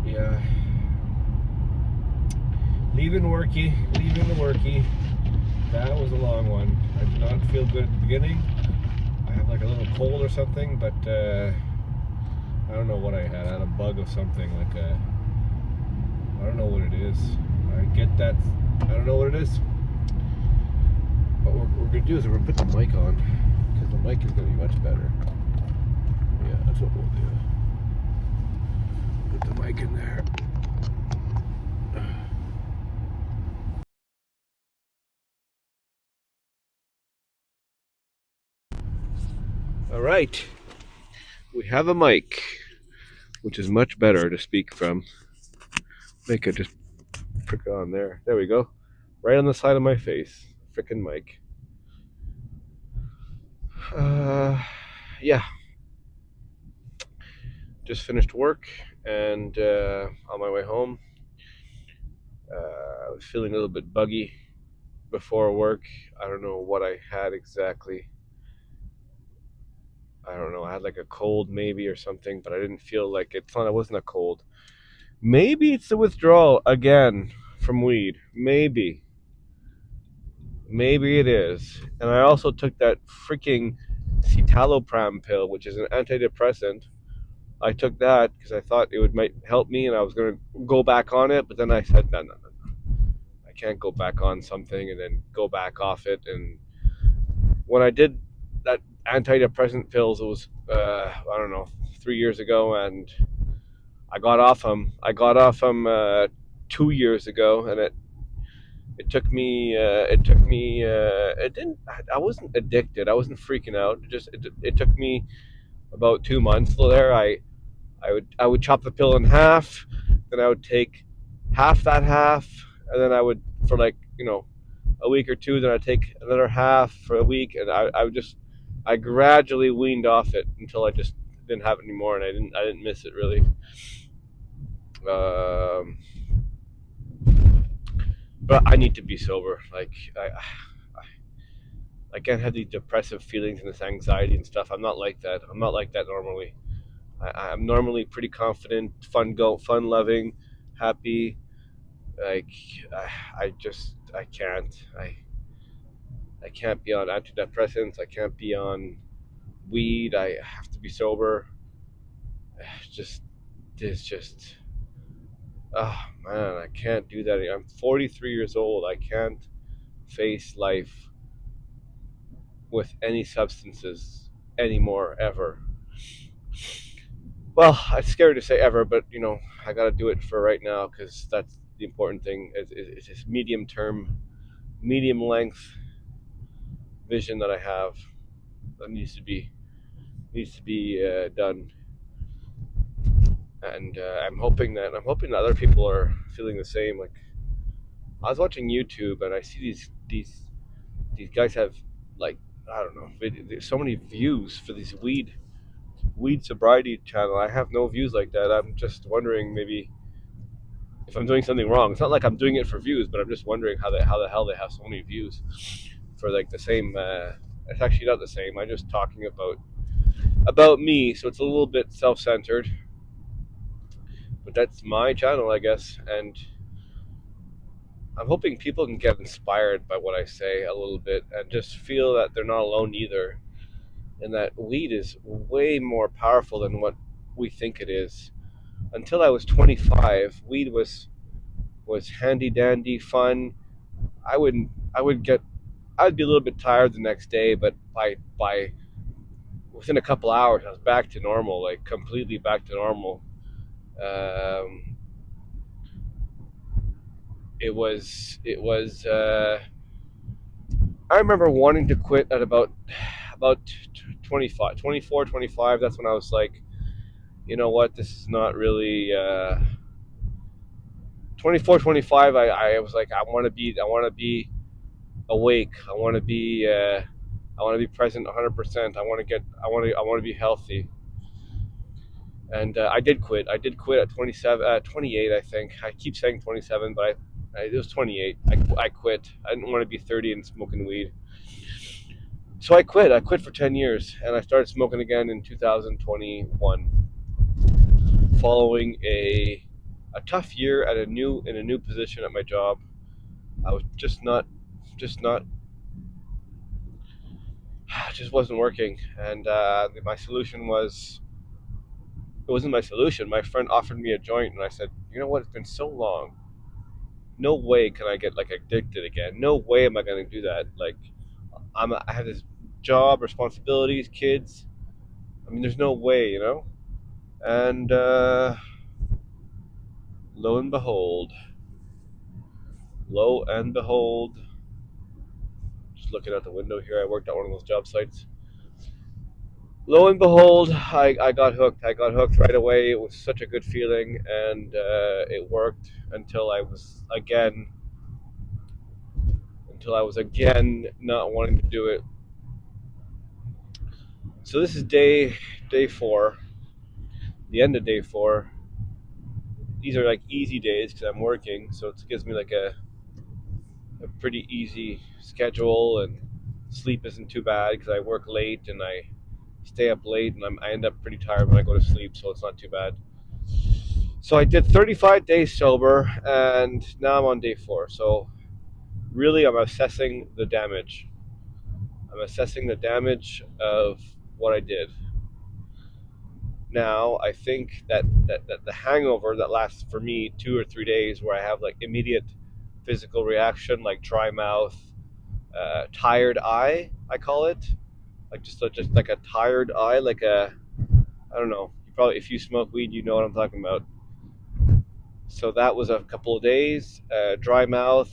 Yeah. Leaving the worky. That was a long one. I did not feel good at the beginning. I have like a little cold or something, but I don't know what I had. I had a bug of something, I don't know what it is. I get that. I don't know what it is. But what we're gonna do is we're gonna put the mic on, because the mic is gonna be much better. Yeah, that's what we'll do. Put the mic in there. All right, we have a mic, which is much better to speak from. Make it just prick it on there. There we go. Right on the side of my face. Frickin' mic. Uh, yeah. Just finished work and on my way home. I was feeling a little bit buggy before work. I don't know what I had exactly. I don't know. I had like a cold maybe or something, but I didn't feel like it's not. It wasn't a cold. Maybe it's the withdrawal again from weed. Maybe it is. And I also took that freaking citalopram pill, which is an antidepressant. I took that because I thought it would might help me, and I was gonna go back on it. But then I said, no, no, no, I can't go back on something and then go back off it. And when I did that antidepressant pills, it was I don't know 3 years ago, and I got off them. I got off them 2 years ago, and it took me. It took me. It didn't. I wasn't addicted. I wasn't freaking out. It took me about 2 months there. I would chop the pill in half, then I would take half that half, and then I would for like a week or two. Then I'd take another half for a week, and I gradually weaned off it until I just didn't have it anymore, and I didn't miss it really. Um, but I need to be sober. Like I can't have these depressive feelings and this anxiety and stuff. I'm not like that. I'm not like that normally. I'm normally pretty confident, fun loving, happy. Like I can't. I can't be on antidepressants. I can't be on weed. I have to be sober. Just it's just oh man, I can't do that. I'm 43 years old. I can't face life with any substances anymore ever. Well, it's scary to say ever, but I got to do it for right now because that's the important thing. It's this medium length vision that I have that needs to be done, and I'm hoping that other people are feeling the same. Like I was watching YouTube and I see these guys have like I don't know, there's so many views for these weed sobriety channel. I have no views like that. I'm just wondering maybe if I'm doing something wrong. It's not like I'm doing it for views, but I'm just wondering how the hell they have so many views for like the same. It's actually not the same. I'm just talking about me, so it's a little bit self-centered, but that's my channel, I guess, and I'm hoping people can get inspired by what I say a little bit and just feel that they're not alone either, and that weed is way more powerful than what we think it is. Until I was 25, weed was handy dandy fun. I wouldn't. I would get. I'd be a little bit tired the next day, but by within a couple hours, I was back to normal, like completely back to normal. Um, it was. I remember wanting to quit at about 25, 24, 25. That's when I was like, you know what, this is not really 24, 25. I was like, I want to be awake. I want to be present 100%. I want to be healthy. And I did quit. I did quit at 27, 28, I think. I keep saying 27, but it was 28. I quit. I didn't want to be 30 and smoking weed. So I quit. I quit for 10 years, and I started smoking again in 2021, following a a tough year at a new in a new position at my job. I was just not, just wasn't working. And my solution was, it wasn't my solution. My friend offered me a joint, and I said, you know what? It's been so long. No way can I get like addicted again. No way am I going to do that. Like I have this job, responsibilities, kids. I mean, there's no way, you know. And lo and behold, lo and behold, just looking out the window here, I worked at one of those job sites. Lo and behold, I got hooked. I got hooked right away. It was such a good feeling, and it worked until I was again not wanting to do it. So this is day four, the end of day four. These are like easy days because I'm working, so it gives me like a pretty easy schedule, and sleep isn't too bad because I work late and I stay up late, and I end up pretty tired when I go to sleep, so it's not too bad. So I did 35 days sober, and now I'm on day four. So really, I'm assessing the damage. I'm assessing the damage of what I did. Now I think that the hangover that lasts for me 2 or 3 days, where I have like immediate physical reaction, like dry mouth, tired eye, I call it, like just like a tired eye, like a, I don't know. You probably, if you smoke weed, you know what I'm talking about. So that was a couple of days, dry mouth,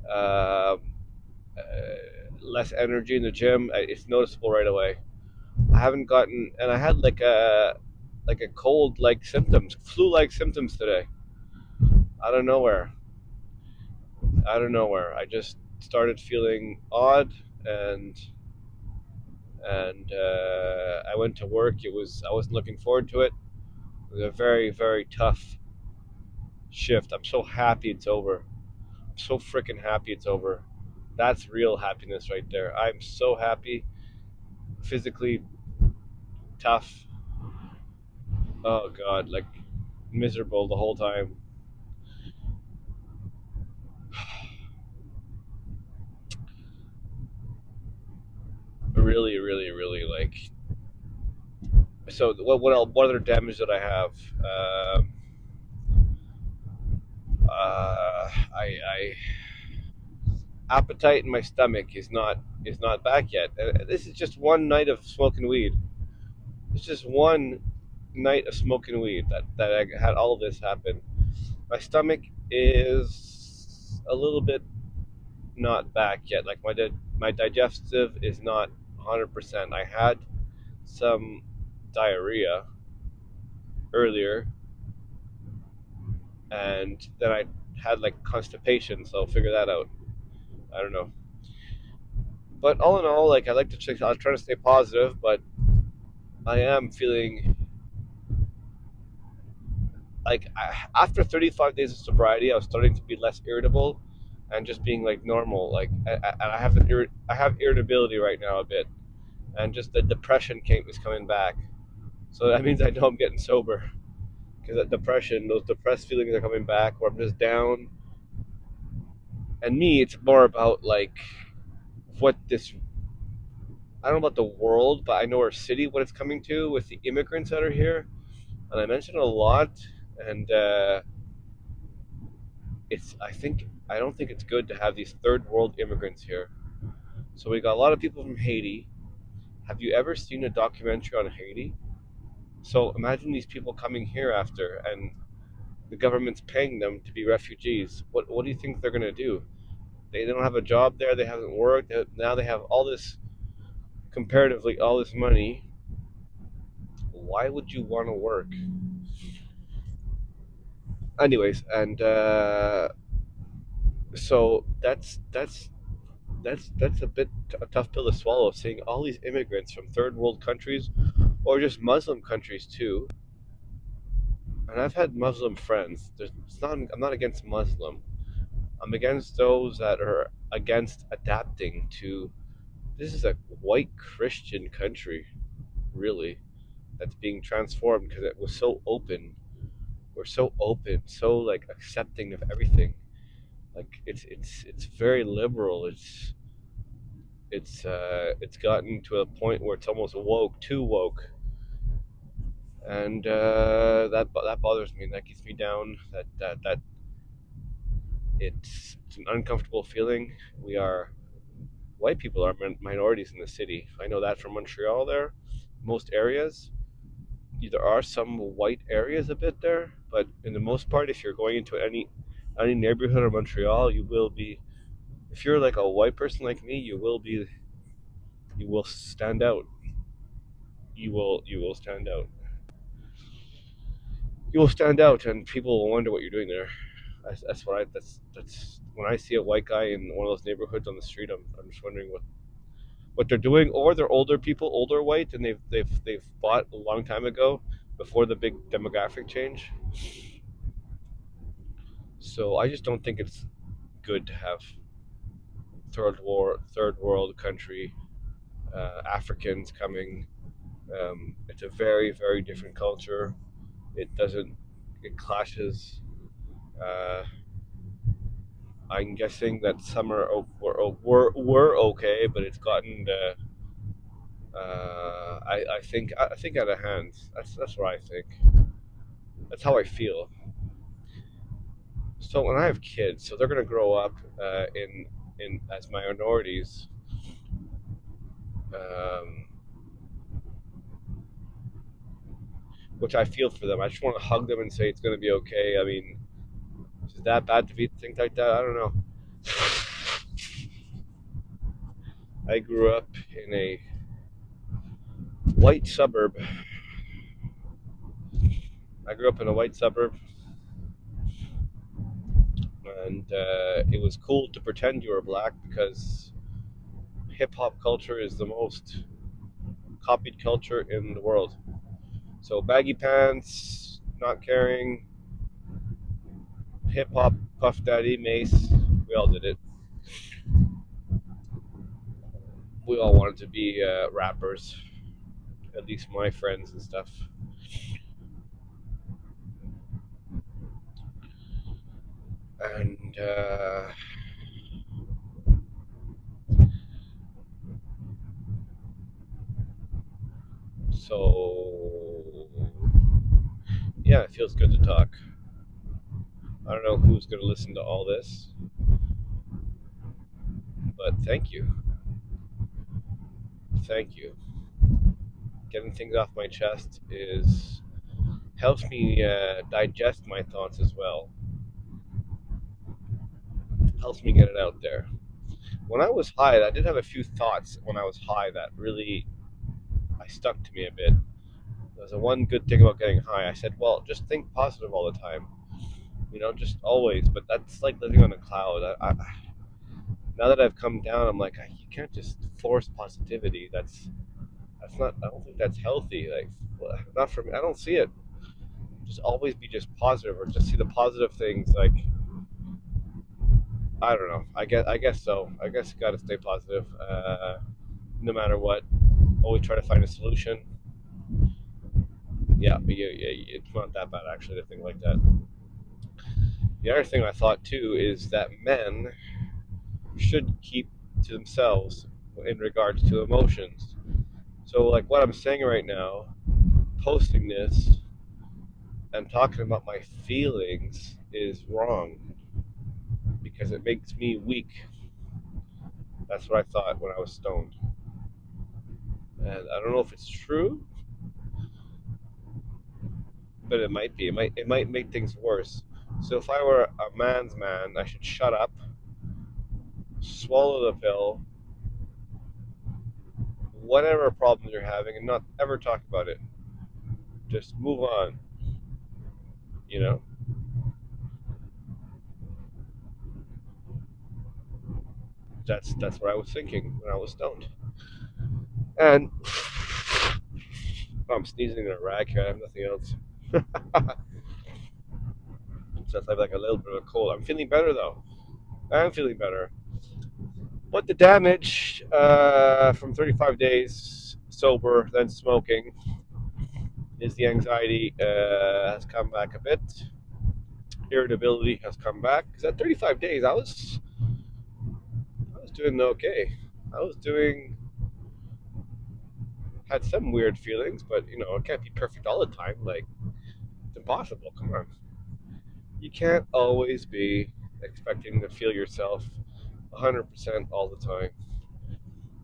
uh, less energy in the gym. It's noticeable right away. I haven't gotten, and I had like a cold like symptoms, flu like symptoms today, out of nowhere. Out of nowhere, I just started feeling odd, and I went to work. I wasn't looking forward to it. It was a very very tough shift. I'm so happy it's over. I'm so freaking happy it's over. That's real happiness right there. I'm so happy. Physically tough. Oh god, like miserable the whole time. Really, really, really like. So what other damage did I have? I appetite in my stomach is not back yet. This is just one night of smoking weed. It's just one night of smoking weed that I had all of this happen. My stomach is a little bit not back yet. Like my digestive is not 100%. I had some diarrhea earlier, and then I had like constipation, so I'll figure that out. I don't know. But all in all, like I was trying to stay positive, but I am feeling like after 35 days of sobriety, I was starting to be less irritable and just being like normal. Like I have irritability right now a bit, and just the depression is coming back. So that means I know I'm getting sober, because that depression, those depressed feelings are coming back, where I'm just down. And me, it's more about like what this, I don't know about the world, but I know our city, what it's coming to with the immigrants that are here. And I mentioned it a lot, and I don't think it's good to have these third world immigrants here. So we got a lot of people from Haiti. Have you ever seen a documentary on Haiti? So imagine these people coming here after, and the government's paying them to be refugees. What do you think they're gonna do? They don't have a job there. They haven't worked. Now they have all this, comparatively all this money. Why would you want to work? Anyways, and so that's a bit a tough pill to swallow. Seeing all these immigrants from third world countries, or just Muslim countries too. And I've had Muslim friends. I'm not against Muslim. I'm against those that are against adapting to. This is a white Christian country, really, that's being transformed because it was so open. we're so open, so like accepting of everything. Like it's very liberal. It's gotten to a point where it's almost woke, too woke, and that bothers me. That gets me down. That it's an uncomfortable feeling. We are white people are minorities in the city. I know that from Montreal. There, most areas, there are some white areas a bit there, but in the most part, if you're going into any neighborhood of Montreal, you will be. If you're like a white person like me, you will be. You will stand out. You will stand out. You will stand out, and people will wonder what you're doing there. That's what I. That's when I see a white guy in one of those neighborhoods on the street. I'm just wondering what they're doing, or they're older people, older white, and they've bought a long time ago before the big demographic change. So I just don't think it's good to have third world country Africans coming. It's a very different culture. It doesn't. It clashes. Uh, I'm guessing that some were okay, but it's gotten I think out of hand. That's what I think. That's how I feel. So when I have kids, so they're gonna grow up in as minorities, um, which I feel for them. I just want to hug them and say it's gonna be okay. I mean, is it that bad to be think like that? I don't know. I grew up in a white suburb. I grew up in a white suburb, and it was cool to pretend you were black because hip hop culture is the most copied culture in the world. So baggy pants, not caring, hip hop, Puff Daddy, Mace, we all did it. We all wanted to be rappers, at least my friends and stuff. And so, yeah, it feels good to talk. I don't know who's going to listen to all this, but thank you. Thank you. Getting things off my chest is helps me digest my thoughts as well. Helps me get it out there. When I was high, I did have a few thoughts when I was high that really I stuck to me a bit. There's a one good thing about getting high. I said, well, just think positive all the time. Just always. But that's like living on a cloud. Now that I've come down, I'm like, you can't just force positivity. That's not. I don't think that's healthy. Like, not for me. I don't see it. Just always be just positive, or just see the positive things. Like, I don't know. I guess so. I guess you got to stay positive, no matter what. Always try to find a solution. Yeah, but yeah, it's not that bad actually to think like that. The other thing I thought too is that men should keep to themselves in regards to emotions. So, like what I'm saying right now, posting this and talking about my feelings is wrong because it makes me weak. That's what I thought when I was stoned. And I don't know if it's true, but it might be. It might make things worse. So if I were a man's man, I should shut up, swallow the pill, whatever problems you're having, and not ever talk about it. Just move on. You know, that's what I was thinking when I was stoned. And I'm sneezing in a rag here. I have nothing else. Just have like a little bit of a cold. I'm feeling better though. I'm feeling better. But the damage from 35 days sober, then smoking, is the anxiety has come back a bit. Irritability has come back because at 35 days I was doing okay. I was doing had some weird feelings, but it can't be perfect all the time. Like it's impossible. Come on, you can't always be expecting to feel yourself 100% all the time.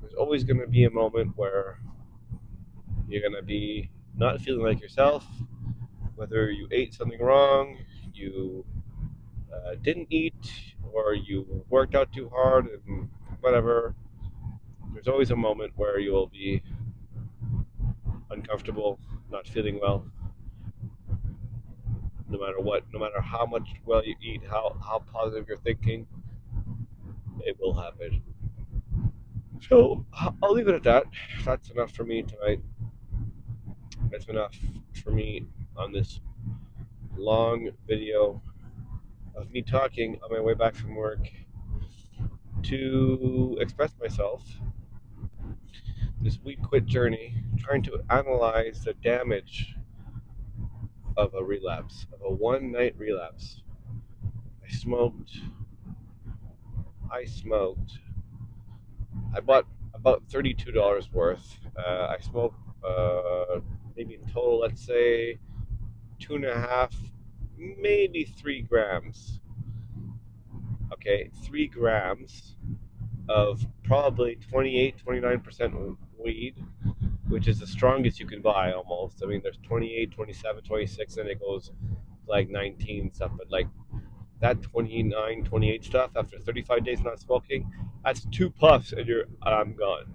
There's always going to be a moment where you're going to be not feeling like yourself, whether you ate something wrong, you didn't eat, or you worked out too hard and whatever. There's always a moment where you will be uncomfortable, not feeling well, no matter what, no matter how much well you eat, how positive you're thinking, it will happen. So I'll leave it at that. That's enough for me tonight. That's enough for me on this long video of me talking on my way back from work to express myself. This weed quit journey, trying to analyze the damage of a relapse, of a one night relapse. I smoked. I smoked. I bought about $32 worth. I smoked maybe in total, let's say 2.5, maybe 3 grams. Okay, 3 grams of probably 28, 29% weed, which is the strongest you can buy almost. I mean, there's 28, 27, 26, and it goes like 19 stuff, but like that 29, 28 stuff after 35 days not smoking, that's 2 puffs and I'm gone.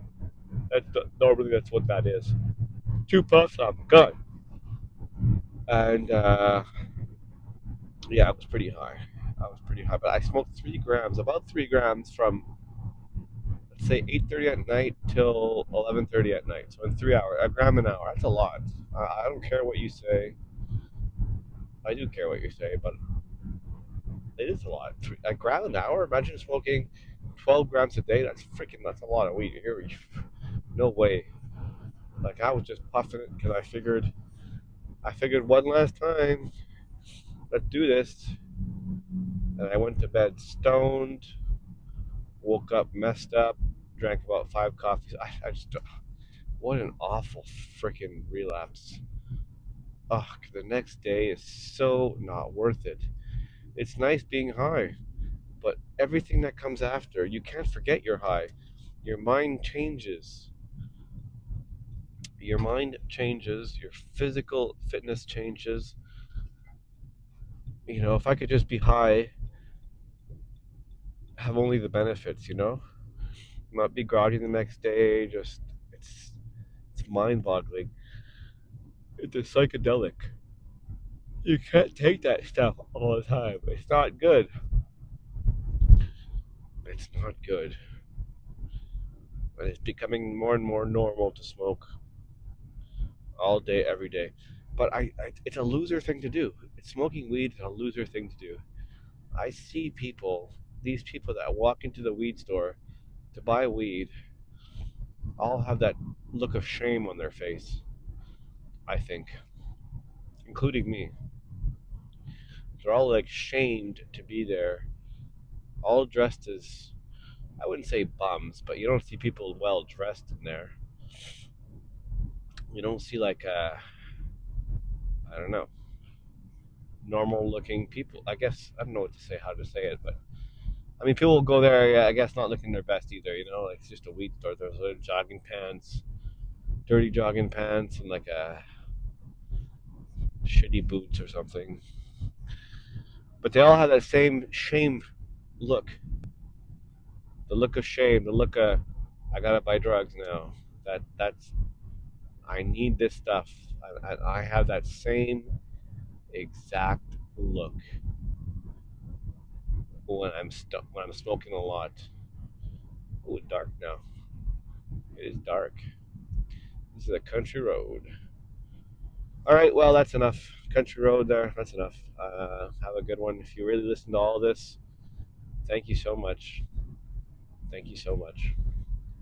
Normally that's what that is. 2 puffs, I'm gone. And yeah, I was pretty high. But I smoked 3 grams, about 3 grams from let's say 8:30 at night till 11:30 at night. So in 3 hours, a gram an hour. That's a lot. I don't care what you say. I do care what you say, but it is a lot. A gram an hour. Imagine smoking 12 grams a day. That's a lot of weed. No way. Like I was just puffing it because I figured one last time, let's do this. And I went to bed stoned, woke up messed up, drank about 5 coffees. I just, what an awful freaking relapse. Ugh, the next day is so not worth it. It's nice being high, but everything that comes after, you can't forget you're high. Your mind changes. Your mind changes, your physical fitness changes. If I could just be high, have only the benefits, not be groggy the next day, just it's mind-boggling. It's a psychedelic. You can't take that stuff all the time. It's not good. It's not good. And it's becoming more and more normal to smoke all day, every day. But it's a loser thing to do. Smoking weed is a loser thing to do. I see these people that walk into the weed store to buy weed, all have that look of shame on their face, I think, including me. They're all like shamed to be there, all dressed as, I wouldn't say bums, but you don't see people well dressed in there. You don't see like I don't know, normal looking people. I guess I don't know what to say, how to say it, but I mean, people will go there, yeah, I guess not looking their best either. Like it's just a weed store. There's jogging pants, dirty jogging pants, and like a shitty boots or something. But they all have that same shame look. The look of shame, the look of I gotta buy drugs now. That's I need this stuff. I have that same exact look when I'm smoking a lot. Oh, it's dark now. It is dark. This is a country road. All right, well that's enough. Country road there. That's enough. Have a good one. If you really listen to all this, thank you so much. Thank you so much.